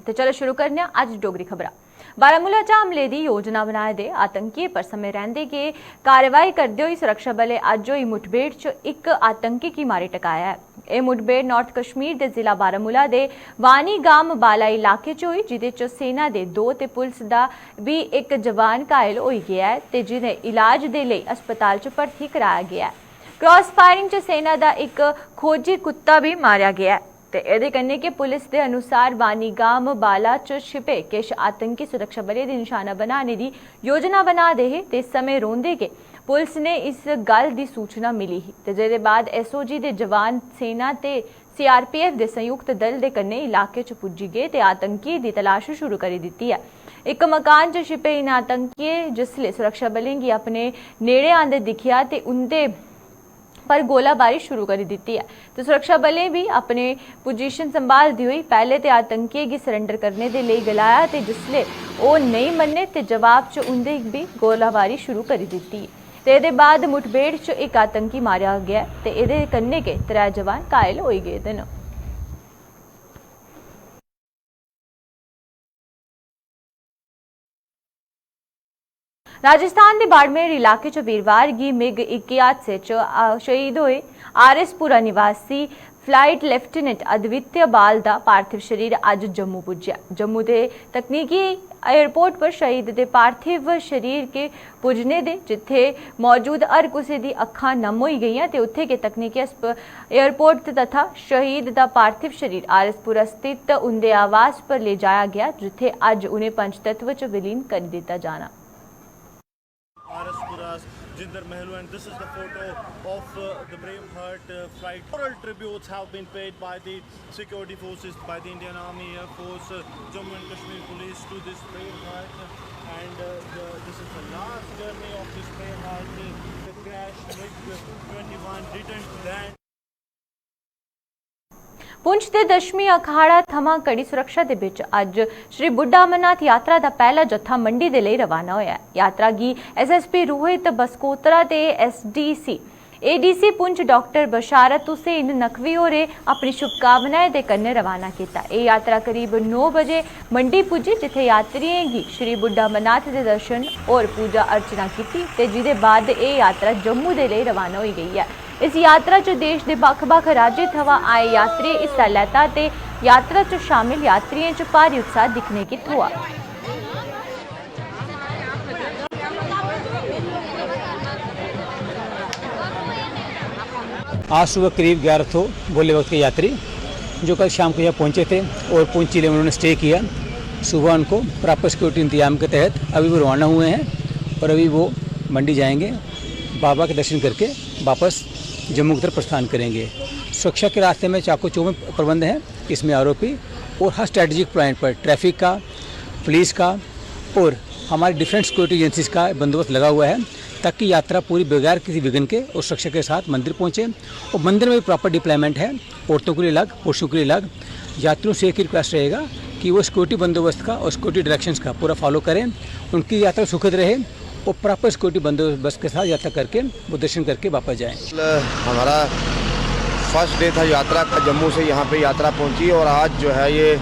तो चलो शुरू करने अज डोगरी खबरां। बारामूला च हमले की योजना बनाए दे आतंकी पर समय रहिंदे गै कार्रवाई करते हुए सुरक्षा बलें अज होई मुठभेड़ च एक आतंकी की मारी टकाया है। यह मुठभेड़ नॉर्थ कश्मीर के जिला बारामूला के वानी गाम बाला इलाके च हुई, जिदे च सेना के 2 ते पुलिस का भी एक जवान घायल हो गया है ते जिन्हें इलाज के लिए अस्पताल च भर्ती कराया गया है। क्रॉस फायरिंग च सेना का एक खोजी कुत्ता भी मारा गया है। एदे कन्ने के पुलिस के अनुसार वानी गाम बाला च छिपे किश आतंकी सुरक्षा बलें दी निशाना बनाने की योजना बना दे हे ते समय रोंदे के पुलिस ने इस गल की सूचना मिली ही ते जेदे बाद एसओजी के जवान सेना ते सीआरपीएफ के संयुक्त दल के कन्ने इलाके च पुज्जी गए ते आतंकी की तलाश शुरू कर दी है। एक मकान च छिपे इन आतंकी जिसले सुरक्षा बलें गी अपने नेड़े आंदे दिखिया ते उनदे पर गोलाबारी शुरू कर दी है। तो सुरक्षा बलें भी अपने पोजीशन संभालती हुई पहले तो आतंकियों की सरेंडर करने के लिए गलाया ते जिसले वो नहीं मन्ने ते जवाब च उनदे भी गोलाबारी शुरू कर दी। ते इहदे बाद मुठभेड़ च एक आतंकी मारा गया ते इहदे कन्ने के 3 जवान घायल हो गए न। राजस्थान के बाड़मेर इलाके च वीरवार गी मिग 21 हादसे च शहीद होए आरएसपुरा निवासी फ्लाइट लेफ्टिनेंट अद्वित्य बाल का पार्थिव शरीर अज जम्मू पुज्जा। जम्मू के तकनीकी एयरपोर्ट पर शहीद के पार्थिव शरीर के पुजने दे जिथे मौजूद हर किसी दी अखां नम हो गई ते उत्थे के तकनीकी एयरपोर्ट तथा शहीद का पार्थिव शरीर आरएसपुरा स्थित उनके आवास पर ले जाया गया, जिथे अज उन्हें पंचतत्व च विलीन कर दिता जाना। Jinder Mahelu, and this is the photo of the Braveheart flight. Moral tributes have been paid by the security forces, by the Indian Army, Air Force, Jammu and Kashmir Police to this Braveheart, and this is the last journey of this Braveheart. The crash MiG-21 didn't land. Poonch के दशमी अखाड़ा थमा कड़ी सुरक्षा के बिच अज श्री बुड्ढा अमरनाथ यात्रा का पहला जत्था मंडी के लिए रवाना होया। यात्रा की एसएसपी रोहित बसकोत्रा ते एसडीसी एडीसी पुंछ डॉक्टर बशारत हुसैन नकवी होरें अपनी शुभकामनाएं दे कन्ने रवाना किया। यह यात्रा करीब 9 बजे मंडी पुजी, जिथे यात्रियों की श्री बुड्ढा अमरनाथ के दर्शन और पूजा अर्चना की ते जिदे बाद यह यात्रा जम्मू के लिए रवाना हो गई है। इस यात्रा च देश के बख-बख राज्य थवा आए यात्री हिस्सा लैता ते यात्रा च शामिल यात्रियों च भारी उत्साह दिखने की थोआ। आज सुबह करीब 11 तो बोले वक्त के यात्री जो कल शाम को यहाँ पहुँचे थे और पुंछ जिले में उन्होंने स्टे किया। सुबह उनको प्रॉपर सिक्योरिटी इंतजाम के तहत अभी वो रवाना हुए हैं और अभी वो मंडी जाएंगे, बाबा के दर्शन करके वापस जम्मू की तरफ प्रस्थान करेंगे। सुरक्षा के रास्ते में चाको चौबंद प्रबंध हैं, इसमें आरोपी और हर स्ट्रेटेजिक पॉइंट पर ट्रैफिक का, पुलिस का और हमारी डिफरेंट सिक्योरिटी एजेंसीज का बंदोबस्त लगा हुआ है ताकि यात्रा पूरी बगैर किसी विघ्न के और सुरक्षा के साथ मंदिर पहुंचे। और मंदिर में भी प्रॉपर डिप्लॉयमेंट है, औरतों के लिए अलग, पुरुषों के लिए अलग। यात्रियों से एक ही रिक्वेस्ट रहेगा कि वो सिक्योरिटी बंदोबस्त का और सिक्योरिटी डायरेक्शंस का पूरा फॉलो करें, उनकी यात्रा सुखद रहे और प्रॉपर सिक्योरिटी बंदोबस्त के साथ यात्रा करके वो दर्शन करके वापस जाएँ। हमारा फर्स्ट डे था यात्रा का, जम्मू से यहाँ पे यात्रा पहुँची और आज जो है ये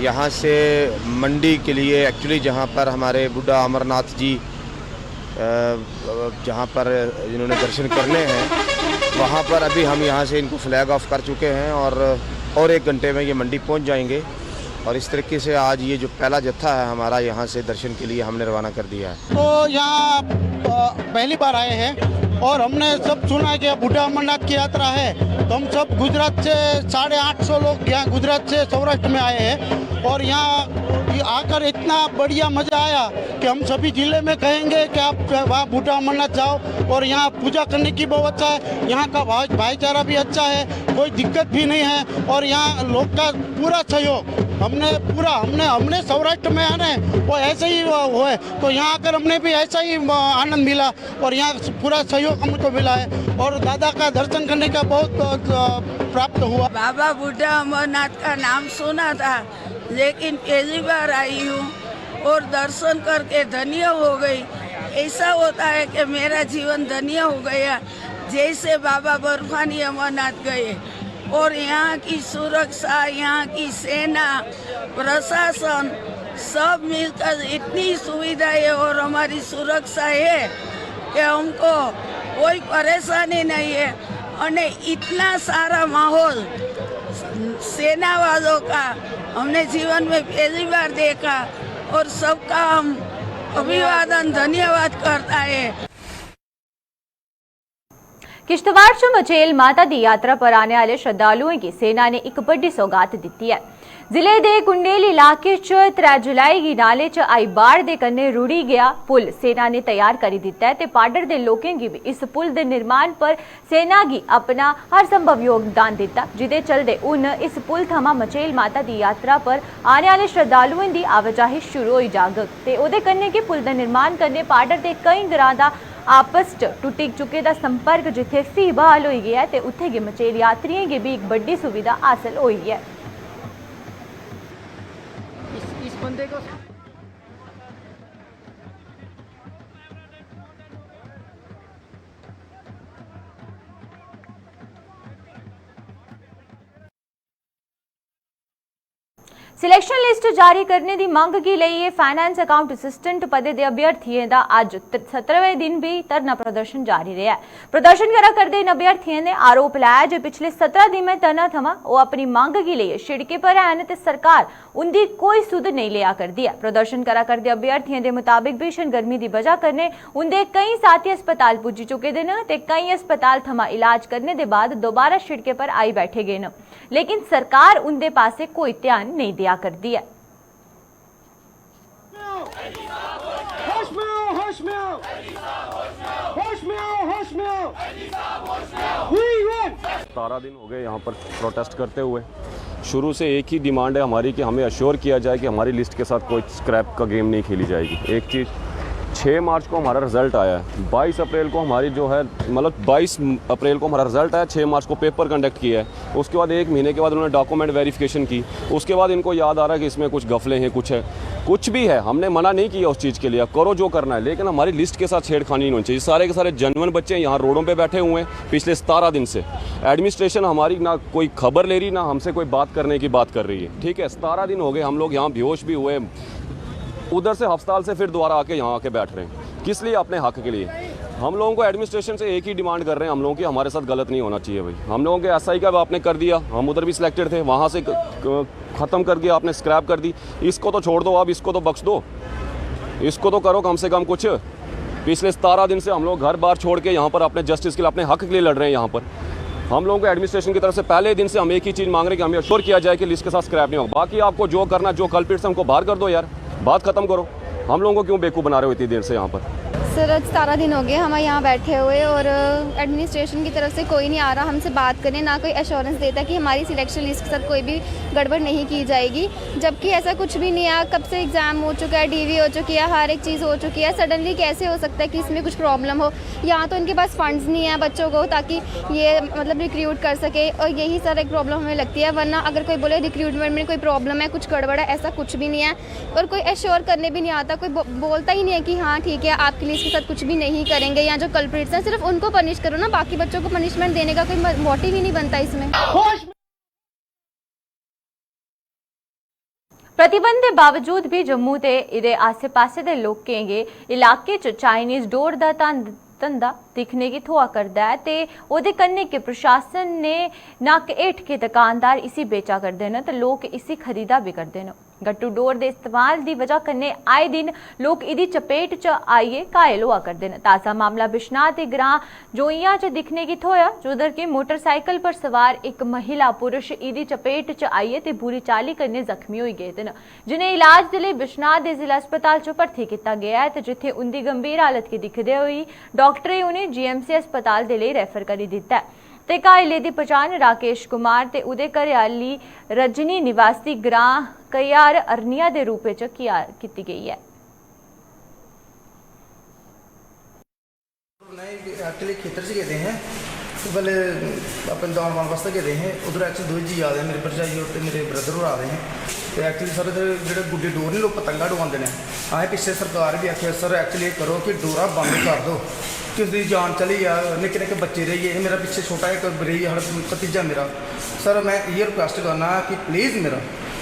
यहाँ से मंडी के लिए एक्चुअली जहाँ पर हमारे बुड्ढा अमरनाथ जी जहाँ पर जिन्होंने दर्शन करने हैं वहाँ पर अभी हम यहाँ से इनको फ्लैग ऑफ कर चुके हैं और 1 घंटे में ये मंडी पहुँच जाएंगे। और इस तरीके से आज ये जो पहला जत्था है हमारा यहाँ से दर्शन के लिए हमने रवाना कर दिया है। तो यहाँ पहली बार आए हैं और हमने सब सुना है कि बुड्ढा अमरनाथ की यात्रा है, तो हम सब गुजरात से 850 लोग यहाँ गुजरात से सौराष्ट्र में आए हैं और यहाँ आकर इतना बढ़िया मज़ा आया कि हम सभी जिले में कहेंगे कि आप वहाँ बुड्ढा अमरनाथ जाओ और यहाँ पूजा करने की बहुत अच्छा है। यहाँ का भाईचारा भी अच्छा है, कोई दिक्कत भी नहीं है और यहाँ लोग का पूरा सहयोग हमने सौराष्ट्र में आने वो ऐसे ही वो है, तो यहाँ आकर हमने भी ऐसा ही आनंद मिला और यहाँ पूरा सहयोग हमको मिला है और दादा का दर्शन करने का बहुत प्राप्त हुआ। बाबा बुड्ढा अमरनाथ का नाम सुना था लेकिन पहली बार आई हूँ और दर्शन करके धन्य हो गई। ऐसा होता है कि मेरा जीवन धन्य हो गया जैसे बाबा बर्फानी अमरनाथ गए। और यहाँ की सुरक्षा, यहाँ की सेना, प्रशासन सब मिलकर इतनी सुविधाएं और हमारी सुरक्षा है कि हमको कोई परेशानी नहीं है। और इतना सारा माहौल सेना वालों का हमने जीवन में पहली बार देखा और सबका हम अभिवादन धन्यवाद करता है। किश्तवाड़ च मचेल माता दी यात्रा पर आने वाले श्रद्धालुओं की सेना ने एक बड़ी सौगात दी है। जिले दे कुंडेल इलाके च 3 जुलाई गी नाले च आई बाढ़ दे कन्ने रुड़ी गया पुल सेना ने तैयार करी दिता है ते पाडर दे लोकें गी भी इस पुल दे निर्माण पर सेना गी अपना हर संभव योगदान दिता, जिदे चलदे हुन इस पुल थमां मचेल माता दी यात्रा पर आने वाले श्रद्धालुओं दी आवाजाही शुरू होई जागग ते ओदे कन्ने कि पुल दा निर्माण कन्ने पाडर दे कई ग्रां दा आपस च टुटी चुके दा संपर्क जिथे फ्ही बहाल होई गया है ते उत्थे गे मचेल यात्रियों गी भी एक बड़ी सुविधा हासिल होई है। इस बंदे को सिलेक्शन लिस्ट जारी करने की मांग की लिए फाइनेंस अकाउंट असिस्टेंट पदे दे अभ्यर्थियों का अज 17वें दिन भी धरना प्रदर्शन जारी रहा है। प्रदर्शन करा करदे इन अभ्यर्थियों ने आरोप लाया जो पिछले 17 दिन में तना थमा वो अपनी मांग की लिए शिड़के पर हैं ते सरकार उनकी कोई सुध नहीं लिया करती है। प्रदर्शन करा करदे अभ्यर्थियों के मुताबिक भीषण गर्मी की वजह करने उनके कई साथी अस्पताल पुजी चुके हैं ते कई अस्पताल थमा इलाज करने के बाद दोबारा शिड़के पर आई बैठे गए हैं, लेकिन सरकार उनके पासे कोई ध्यान नहीं दिया करती है। होश में आओ, होश में आओ, होश में आओ, होश में आओ। 17 दिन हो गए यहाँ पर प्रोटेस्ट करते हुए। शुरू से एक ही डिमांड है हमारी कि हमें अश्योर किया जाए कि हमारी लिस्ट के साथ कोई स्क्रैप का गेम नहीं खेली जाएगी। एक चीज़ 6 मार्च को हमारा रिज़ल्ट आया है, 22 अप्रैल को हमारी जो है मतलब 22 अप्रैल को हमारा रिज़ल्ट आया, 6 मार्च को पेपर कंडक्ट किया है। उसके बाद 1 महीने के बाद उन्होंने डॉक्यूमेंट वेरिफिकेशन की। उसके बाद इनको याद आ रहा है कि इसमें कुछ गफले हैं, कुछ है, कुछ भी है। हमने मना नहीं किया उस चीज़ के लिए, करो जो करना है, लेकिन हमारी लिस्ट के साथ छेड़खानी नहीं होनी चाहिए। सारे के सारे जनवन बच्चे यहाँ रोडों पर बैठे हुए हैं पिछले 17 दिन से। एडमिनिस्ट्रेशन हमारी ना कोई खबर ले रही, ना हमसे कोई बात करने की बात कर रही है। ठीक है, 17 दिन हो गए, हम लोग यहाँ बेहोश भी हुए, उधर से हस्पताल से फिर दोबारा आके यहाँ आके बैठ रहे हैं। किस लिए? अपने हक के लिए। हम लोगों को एडमिनिस्ट्रेशन से एक ही डिमांड कर रहे हैं हम लोगों की, हमारे साथ गलत नहीं होना चाहिए भाई। हम लोगों के एसआई का आपने कर दिया, हम उधर भी सिलेक्टेड थे, वहाँ से ख़त्म कर दिया आपने, स्क्रैप कर दी। इसको तो छोड़ दो, अब इसको तो बख्श दो, इसको तो करो कम से कम कुछ। पिछले 17 दिन से हम लोग घर बार छोड़ के यहाँ पर अपने जस्टिस के लिए, अपने हक के लिए लड़ रहे हैं। यहाँ पर हम लोगों को एडमिनिस्ट्रेशन की तरफ से पहले दिन से हम एक ही चीज़ मांग रहे हैं कि हमें अश्योर किया जाए कि लिस्ट के साथ स्क्रैप नहीं होगा। बाकी आपको जो करना, जो कल्प्रिट्स हैं उनको बाहर कर दो यार, बात खत्म करो। हम लोगों को क्यों बेवकूफ़ बना रहे हो इतनी देर से यहाँ पर? सर 17 दिन हो गए हम यहाँ बैठे हुए और एडमिनिस्ट्रेशन की तरफ से कोई नहीं आ रहा हमसे बात करने, ना कोई एश्योरेंस देता कि हमारी सिलेक्शन लिस्ट के साथ कोई भी गड़बड़ नहीं की जाएगी, जबकि ऐसा कुछ भी नहीं है। कब से एग्ज़ाम हो चुका है, डीवी हो चुकी है, हर एक चीज़ हो चुकी है। सडनली कैसे हो सकता है कि इसमें कुछ प्रॉब्लम हो? यहाँ तो इनके पास फंड्स नहीं है बच्चों को ताकि ये मतलब रिक्रूट कर सके, और यही सारा एक प्रॉब्लम हमें लगती है। वरना अगर कोई बोले रिक्रूटमेंट में कोई प्रॉब्लम है, कुछ गड़बड़ है, ऐसा कुछ भी नहीं है। और कोई एश्योर करने भी नहीं आता, कोई बोलता ही नहीं है कि हाँ ठीक है आपकी लिस्ट के साथ कुछ भी नहीं करेंगे, या जो कल्प्रिट्स हैं सिर्फ उनको पनिश करो ना, बाकी बच्चों को पनिशमेंट देने का कोई मोटिव ही नहीं बनता इसमें। प्रतिबंध के बावजूद भी जम्मू ते इहदे आसे पासे दे लोकें गे इलाके च चाइनीज डोर दा धंधा दिखने की थोआ करदा है ते ओदे कन्ने के प्रशासन ने नक हेठ के दुकानदार इसी बेचा करदे न ते लोग इसी खरीदा भी करदे न। गट्टू डोर दे इस्तेमाल की वजह कन्ने आए दिन लोग इदी चपेट च आइए घायल हुआ करते हैं। ताज़ा मामला बिश्नाह के ग्रां जोइयां च दिखने की थोया, जुधर के मोटरसाइकिल पर सवार एक महिला पुरुष इदी चपेट च आइए ते बुरी चाली कन्ने जख्मी हो गए थे, जिन्हें इलाज के लिए बिश्नाह के जिला अस्पताल च भर्ती किया गया है। जिथे उनकी गंभीर हालत की दिखदे हुई डॉक्टरें उन्हें जीएमसी अस्पताल के लिए रैफर करी दिता है। ते घायले की पछाण राकेश कुमार ते उदे घरआली रजनी निवासी ग्रां कयार अरनिया के रूप में की गई है। एक्चुअली खेतर से गए हैं, तो पहले अपने दान वान वास्ते गए हैं, उधर एक्चुअली 2 जी आ रहे हैं, मेरे भरजाई और मेरे ब्रदर आ रहे हैं। तो एक्चुअली सर जो गुड्डी डोर नहीं लोग पतंगा डुआते हैं, असें पिछले सरकार भी आखिया सर एक्चुअली करो कि डोरा बंद कर दो, किसी की जान चली आ, निक्के निक्के बच्चे रही है, मेरा पीछे छोटा एक रही है भतीजा मेरा। सर मैं ये रिक्वेस्ट करना कि प्लीज़ मेरा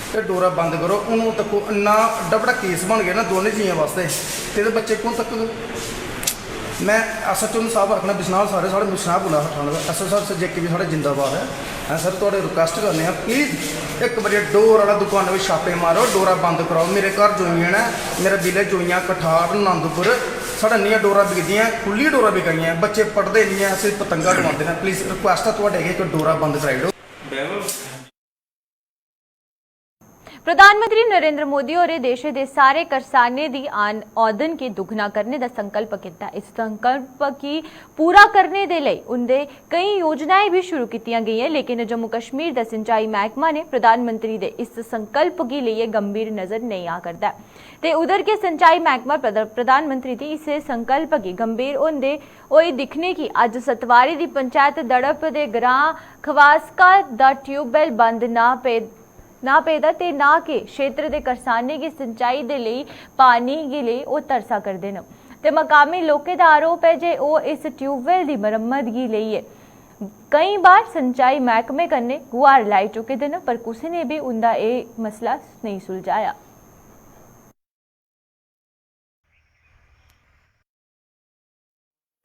ये डोरा बंद करो। उन्होंने तक इन्ना एड्डा बड़ा केस बन गया ना दोनों जियां वास्ते, तेरे बच्चे कौन तक। मैं SHO साहब रखना बिशनाल सारे साढ़े बिशनाल पुला ठाणे का SHO सर JK भी साढ़े जिंदाबाद है सर। थोड़े रिक्वेस्ट करने हैं प्लीज़ एक बार डोर वाला दुकान में छापे मारो, डोरा बंद कराओ। मेरे घर जोइयां ने, मेरा विलेज जोइयां कठार आनंदपुर साढ़े इन्नियां डोरा बिकदियां, खुली डोरा बिकाइयां, बच्चे पढ़ते नहीं हैं, सिर्फ पतंगा डुआते हैं। प्लीज़ रिक्वेस्ट है थोड़े कि डोरा बंद कराई दो। प्रधानमंत्री नरेंद्र मोदी और देश के सारे करसाने दी आमदन के दुगना करने का संकल्प किया। इस संकल्प की पूरा करने के लिए उनके कई योजनाएं भी शुरू की गई हैं, लेकिन जम्मू कश्मीर का सिंचाई महकमा ने प्रधानमंत्री के इस संकल्प की लिए गंभीर नजर नहीं आ करता। ते उधर के सिंचाई महकमा प्रधानमंत्री की इस संकल्प की गंभीर होंदे दिखने की अज सतवारी की पंचायत दड़प के ग्रां खवासका दा ट्यूबवैल बंद ना पेदा ते ना के क्षेत्र के करसाने की सिंचाई के लिए पानी के लिए वो तरसा करते हैं। ते मकामी लोकें का आरोप है जे वो इस ट्यूबवैल की मरम्मत के लिए कई बार सिंचाई महकमे कन्ने गुहार लाई चुके हैं, पर किसी ने भी उनका ये मसला नहीं सुलझाया।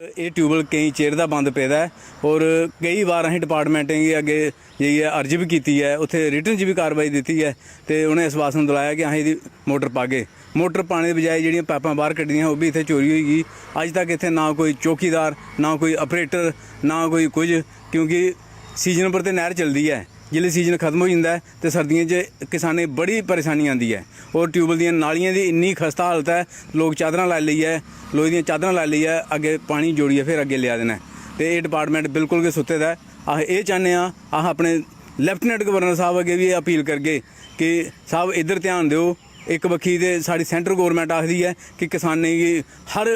ये ट्यूबवैल कई चेर का बंद पेदा है और कई बार अं डिपार्टमेंटें गी अगे जाइए अर्ज भी की है, उत्थे रिटन च भी कार्रवाई दी है। तो उन्हें इस वासन दिलाया कि अं ये मोटर पागे। मोटर पाने की बजाय जी पाइपां बाहर कड्डियां वो भी इतने चोरी हुई गई। अज तक इतने ना कोई चौकीदार, ना कोई ऑपरेटर, ना कोई कुछ, क्योंकि सीजन पर तो नहर चलती है। जिसले सीजन खत्म हो जाता है तो सर्दियों च किसाने बड़ी परेशानी आती है। और ट्यूबवैल दी नालियां दी इन्नी खस्ता हालत है, लोग चादर लाई ली है, लोहे दी चादर लाई ली है, अगे पानी जोड़िए फिर अगे लिया देना। तो ये डिपार्टमेंट बिल्कुल गै सुत्ते दा है। अस ये चाहते हैं, अस अपने लैफ्टिनेंट गवर्नर साहब अगे भी अपील करगे कि साहब इधर ध्यान दो। एक बक्खी ते साड़ी सेंट्रल गौरमेंट आखदी है कि किसानें गी हर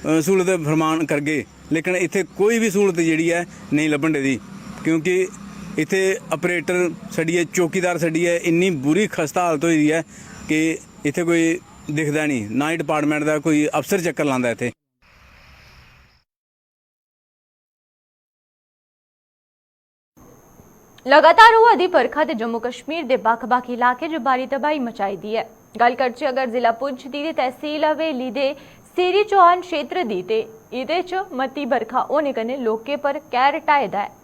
सहूलत फरमान करगे, लेकिन इत्थे कोई भी सहूलत जिहड़ी है नहीं लभण दी, क्योंकि इत्थे ऑपरेटर छड्डिए चौकीदार छड्डिए इन्नी बुरी खस्ता हालत होई दी है कि इत्थे कोई दिखदा नहीं, ना ही डिपार्टमेंट का कोई अफसर चक्कर लांदा इत्थे। लगातार हुआ दी बरखा ते जम्मू कश्मीर के बक्ख-बक्ख इलाके च भारी तबाही मचाई दी है। गल करचे अगर जिला पुंछ दी तहसील हवेली दे सीरी चौहान क्षेत्र दी ते इहदे च मती बरखा होने कन्नै लोकें पर कहर ढाए दा है।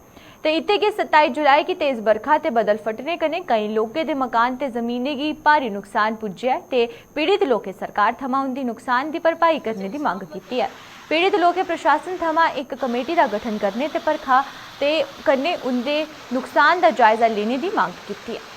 ते इत्थे कि 27 जुलाई की तेज बरखा ते बदल फटने कन्नै कई लोकें दे मकान ते जमीनें गी भारी नुकसान पुज्जेआ है ते पीड़ित लोकें सरकार थमां उंदी नुकसान की भरपाई करने की मांग की है। पीड़ित लोकें प्रशासन थमां एक कमेटी का गठन करने ते बरखा ते कन्नै उंदे नुकसान का जायजा लेने की मांग की है।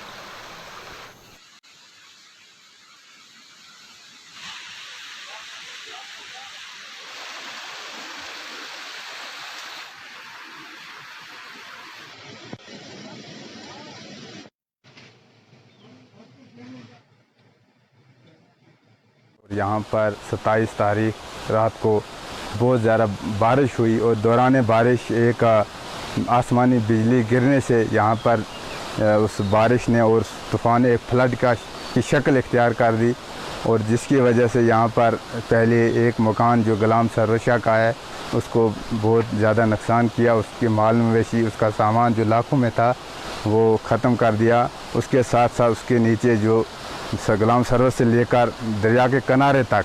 यहाँ पर 27 तारीख रात को बहुत ज़्यादा बारिश हुई और दौरान बारिश एक आसमानी बिजली गिरने से यहाँ पर उस बारिश ने और तूफ़ान एक फ्लड की शक्ल इख्तियार कर दी, और जिसकी वजह से यहाँ पर पहले एक मकान जो गुलाम सरवशा का है उसको बहुत ज़्यादा नुकसान किया। उसके माल मवेशी, उसका सामान जो लाखों में था वो ख़त्म कर दिया। उसके साथ साथ उसके नीचे जो गुलाम सरवत से लेकर दरिया के किनारे तक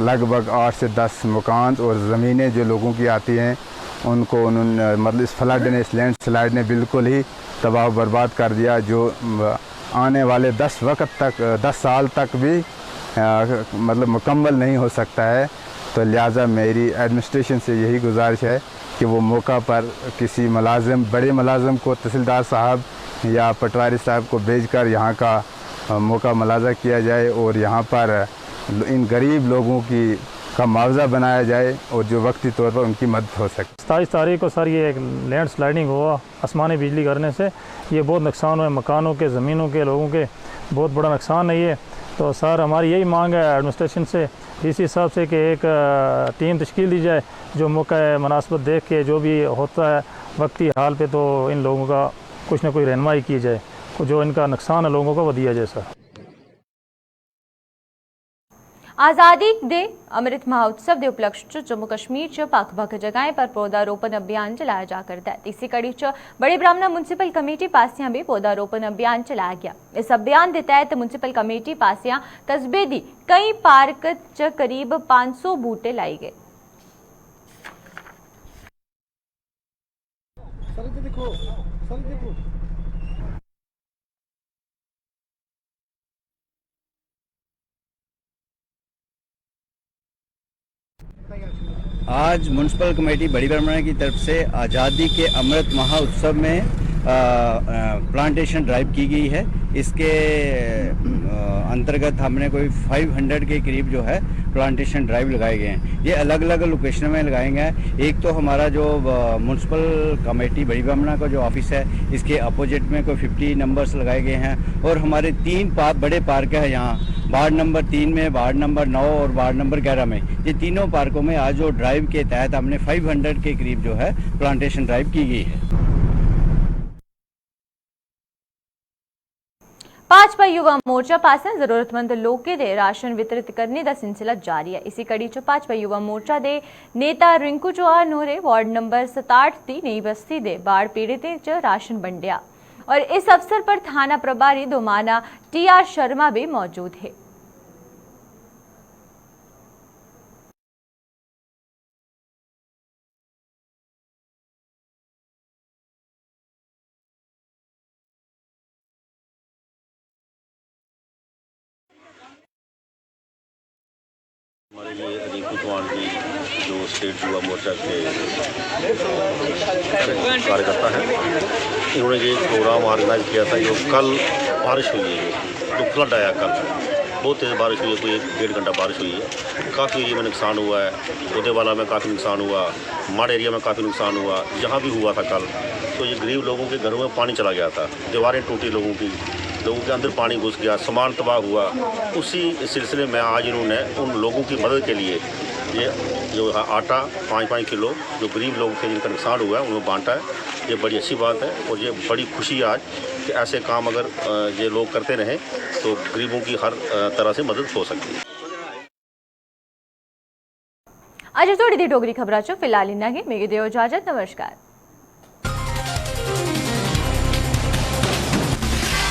लगभग 8 से 10 मकान और ज़मीनें जो लोगों की आती हैं उनको उन्होंने मतलब इस फ्लड ने, इस लैंड स्लाइड ने बिल्कुल ही तबाह बर्बाद कर दिया, जो आने वाले 10 साल तक भी मतलब मुकम्मल नहीं हो सकता है। तो लिहाजा मेरी एडमिनिस्ट्रेशन से यही गुजारिश है कि वो मौका पर किसी मुलाजिम, बड़े मुलाजिम को, तहसीलदार साहब या पटवारी साहब को भेजकर यहाँ का मौका मुलाजा किया जाए और यहाँ पर इन गरीब लोगों का मुआवजा बनाया जाए और जो वक्ती तौर पर उनकी मदद हो सके। 27 तारीख को सर ये एक लैंड स्लाइडिंग हुआ, आसमानी बिजली गिरने से ये बहुत नुकसान हुए, मकानों के, ज़मीनों के, लोगों के बहुत बड़ा नुकसान है ये। तो सर हमारी यही मांग है एडमिनिस्ट्रेशन से, इस हिसाब से कि एक टीम तश्कील दी जाए जो मौका मुनासबत देख के जो भी होता है वक्ती हाल पे, तो इन लोगों का कुछ ना कोई रहनुमाई की जाए, जो इनका नुकसान है लोगों को वो दिया जाए। सर आज़ादी दे अमृत महोत्सव के उपलक्ष्य च जम्मू कश्मीर च बक्ख-बक्ख जगहें पर पौधारोपण अभियान चलाया जा करदा है। इसी कड़ी च बड़ी ब्राह्मणा म्युनिसिपल कमेटी पासियां भी पौधारोपण अभियान चलाया गया। इस अभियान के तहत म्युनिसिपल कमेटी पासियां कस्बे दी कई पार्क च करीब 500 बूटे लाई गए। आज म्युनिसिपल कमेटी बड़ी ब्राह्मणा की तरफ से आज़ादी के अमृत महोत्सव में प्लांटेशन ड्राइव की गई है। इसके अंतर्गत हमने कोई 500 के करीब जो है प्लांटेशन ड्राइव लगाए गए हैं। ये अलग अलग लोकेशन में लगाए गए हैं। एक तो हमारा जो म्युनिसिपल कमेटी बड़ी ब्राह्मणा का जो ऑफिस है, इसके अपोजिट में कोई 50 नंबर्स लगाए गए हैं। और हमारे 3 बड़े पार्क है यहाँ, वार्ड नंबर 3 में, वार्ड नंबर 9 और वार्ड नंबर 11 में। ये तीनों पार्कों में आज जो ड्राइव के तहत हमने 500 के करीब जो है प्लांटेशन ड्राइव की गई है। भाजपा युवा मोर्चा पास जरूरतमंद लोगों के राशन वितरित करने का सिलसिला जारी है। इसी कड़ी च भाजपा युवा मोर्चा के नेता रिंकू चौहान होरें वार्ड नंबर 67 की नई बस्ती के बाढ़ पीड़ितें च राशन बंडिया और इस अवसर पर थाना प्रभारी दोमाना TR शर्मा भी मौजूद है। हमारे लिए रिंकू चौहान जी जो स्टेट युवा मोर्चा के कार्यकर्ता हैं, इन्होंने ये प्रोग्राम ऑर्गेनाइज किया था। जो कल बारिश हुई है, जो फ्लड आया कल, बहुत तेज़ बारिश हुई है, कोई 1.5 घंटा बारिश हुई है। काफ़ी एरिया में नुकसान हुआ है, उदेवाला में काफ़ी नुकसान हुआ, माड़ एरिया में काफ़ी नुकसान हुआ। जहाँ भी हुआ था कल, तो ये गरीब लोगों के घरों में पानी चला गया था, दीवारें टूटी, लोगों के अंदर पानी घुस गया, सामान तबाह हुआ। उसी सिलसिले में आज इन्होंने उन लोगों की मदद के लिए ये जो आटा 5-5 किलो जो गरीब लोगों के जिनका नुकसान हुआ है उन्हें बांटा है। ये बड़ी अच्छी बात है और ये बड़ी खुशी आज कि ऐसे काम अगर ये लोग करते रहें तो गरीबों की हर तरह से मदद हो सकती है। अज थोड़ी दी डोगरी खबरां च फिलहाल इन्ना ही। मेरी देओ इजाजत। नमस्कार।